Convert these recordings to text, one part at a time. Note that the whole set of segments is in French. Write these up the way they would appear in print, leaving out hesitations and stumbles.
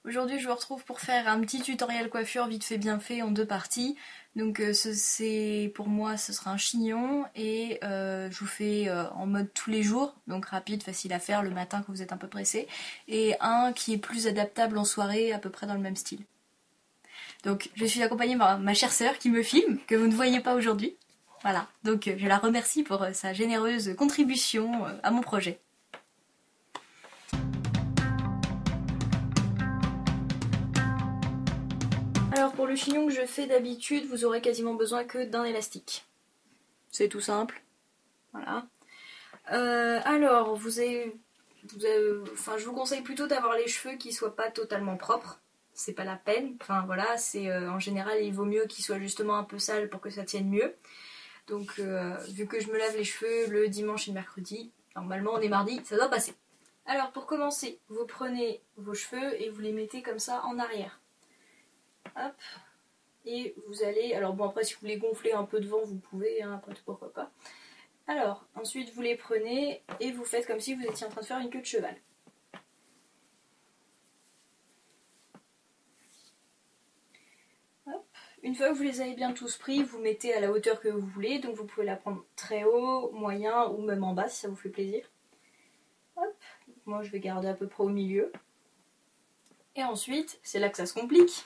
Aujourd'hui je vous retrouve pour faire un petit tutoriel coiffure vite fait bien fait en 2 parties. Donc pour moi ce sera un chignon et je vous fais en mode tous les jours, donc rapide, facile à faire le matin quand vous êtes un peu pressé, et un qui est plus adaptable en soirée à peu près dans le même style. Donc je suis accompagnée par ma chère sœur qui me filme, que vous ne voyez pas aujourd'hui. Voilà, donc je la remercie pour sa généreuse contribution à mon projet. Alors pour le chignon que je fais d'habitude, vous aurez quasiment besoin que d'un élastique. C'est tout simple. Voilà. Alors, je vous conseille plutôt d'avoir les cheveux qui soient pas totalement propres. C'est pas la peine. Enfin voilà, en général il vaut mieux qu'ils soient justement un peu sales pour que ça tienne mieux. Donc vu que je me lave les cheveux le dimanche et le mercredi, normalement on est mardi, ça doit passer. Alors pour commencer, vous prenez vos cheveux et vous les mettez comme ça en arrière. Hop. Et vous allez, alors bon après si vous voulez gonfler un peu devant vous pouvez, hein, après tout pourquoi pas. Alors ensuite vous les prenez et vous faites comme si vous étiez en train de faire une queue de cheval. Hop. Une fois que vous les avez bien tous pris, vous mettez à la hauteur que vous voulez, donc vous pouvez la prendre très haut, moyen ou même en bas si ça vous fait plaisir. Hop. Moi je vais garder à peu près au milieu. Et ensuite, c'est là que ça se complique.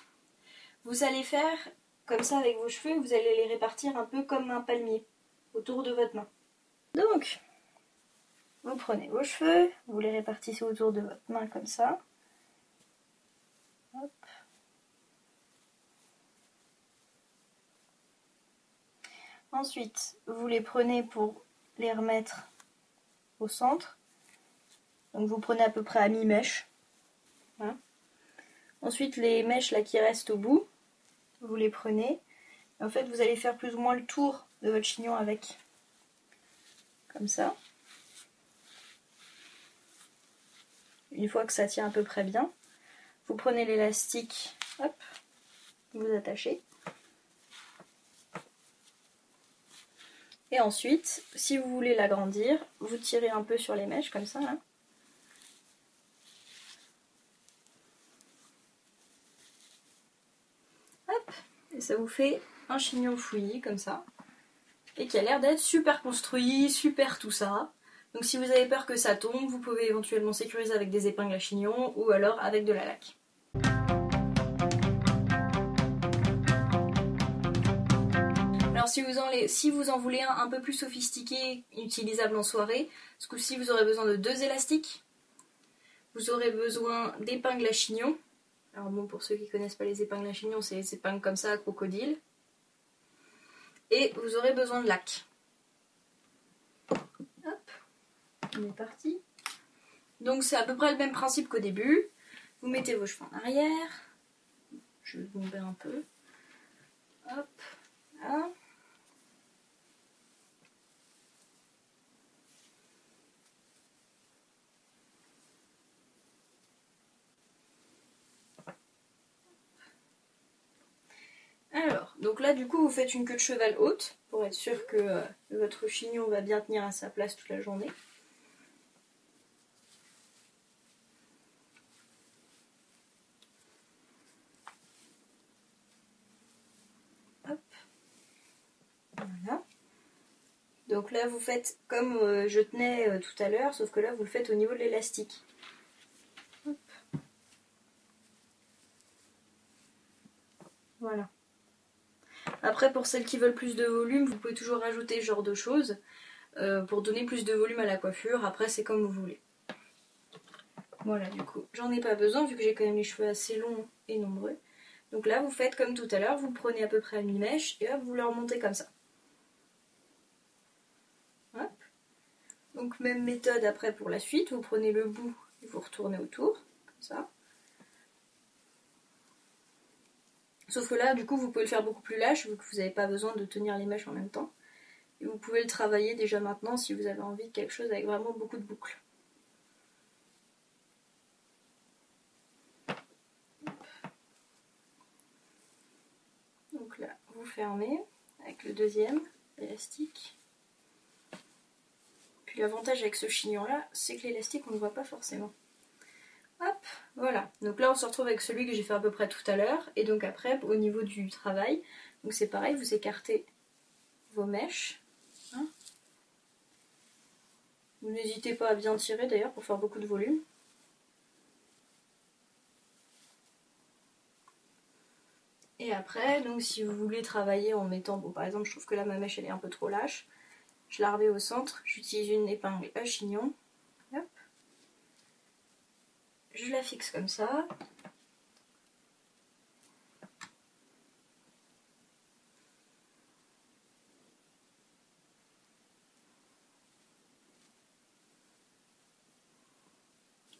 Vous allez faire comme ça avec vos cheveux, vous allez les répartir un peu comme un palmier autour de votre main. Donc, vous prenez vos cheveux, vous les répartissez autour de votre main comme ça. Hop. Ensuite, vous les prenez pour les remettre au centre. Donc vous prenez à peu près à mi-mèche. Voilà. Ensuite, les mèches là qui restent au bout, vous les prenez. Et en fait, vous allez faire plus ou moins le tour de votre chignon avec. Comme ça. Une fois que ça tient à peu près bien, vous prenez l'élastique, hop, vous attachez. Et ensuite, si vous voulez l'agrandir, vous tirez un peu sur les mèches comme ça. Là. Hop, et ça vous fait un chignon fouillis comme ça. Et qui a l'air d'être super construit, super tout ça. Donc si vous avez peur que ça tombe, vous pouvez éventuellement sécuriser avec des épingles à chignon ou alors avec de la laque. Alors si vous en voulez un peu plus sophistiqué, utilisable en soirée, ce coup-ci vous aurez besoin de 2 élastiques. Vous aurez besoin d'épingles à chignon. Alors bon, pour ceux qui ne connaissent pas les épingles à chignon, c'est les épingles comme ça à crocodile. Et vous aurez besoin de laque. Hop, on est parti. Donc c'est à peu près le même principe qu'au début. Vous mettez vos cheveux en arrière. Je vais bomber un peu. Hop, là. Alors, donc là du coup vous faites une queue de cheval haute pour être sûr que votre chignon va bien tenir à sa place toute la journée. Hop. Voilà. Donc là vous faites comme je tenais tout à l'heure, sauf que là vous le faites au niveau de l'élastique. Voilà. Après pour celles qui veulent plus de volume, vous pouvez toujours rajouter ce genre de choses pour donner plus de volume à la coiffure. Après c'est comme vous voulez. Voilà, du coup j'en ai pas besoin vu que j'ai quand même les cheveux assez longs et nombreux. Donc là vous faites comme tout à l'heure, vous prenez à peu près à mi-mèche et hop vous le remontez comme ça. Hop. Donc même méthode après pour la suite, vous prenez le bout et vous retournez autour, comme ça. Sauf que là, du coup, vous pouvez le faire beaucoup plus lâche, vu que vous n'avez pas besoin de tenir les mèches en même temps. Et vous pouvez le travailler déjà maintenant si vous avez envie de quelque chose avec vraiment beaucoup de boucles. Donc là, vous fermez avec le deuxième élastique. Puis l'avantage avec ce chignon là, c'est que l'élastique on ne voit pas forcément. Hop, voilà. Donc là on se retrouve avec celui que j'ai fait à peu près tout à l'heure. Et donc après, au niveau du travail, donc c'est pareil, vous écartez vos mèches. Hein. Vous n'hésitez pas à bien tirer d'ailleurs pour faire beaucoup de volume. Et après, donc si vous voulez travailler en mettant, bon par exemple je trouve que là ma mèche elle est un peu trop lâche, je la remets au centre, j'utilise une épingle à chignon, hop. Je la fixe comme ça.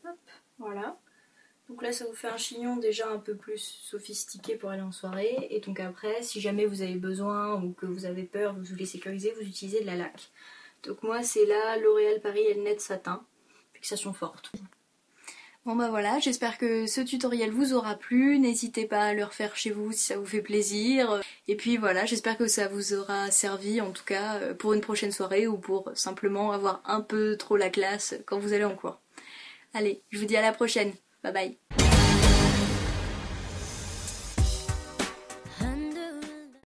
Hop, voilà. Donc là ça vous fait un chignon déjà un peu plus sophistiqué pour aller en soirée. Et donc après, si jamais vous avez besoin ou que vous avez peur, vous voulez sécuriser, vous utilisez de la laque. Donc moi c'est la L'Oréal Paris Elnet Satin, fixation forte. Bon bah voilà, j'espère que ce tutoriel vous aura plu, n'hésitez pas à le refaire chez vous si ça vous fait plaisir. Et puis voilà, j'espère que ça vous aura servi en tout cas pour une prochaine soirée ou pour simplement avoir un peu trop la classe quand vous allez en cours. Allez, je vous dis à la prochaine, bye bye.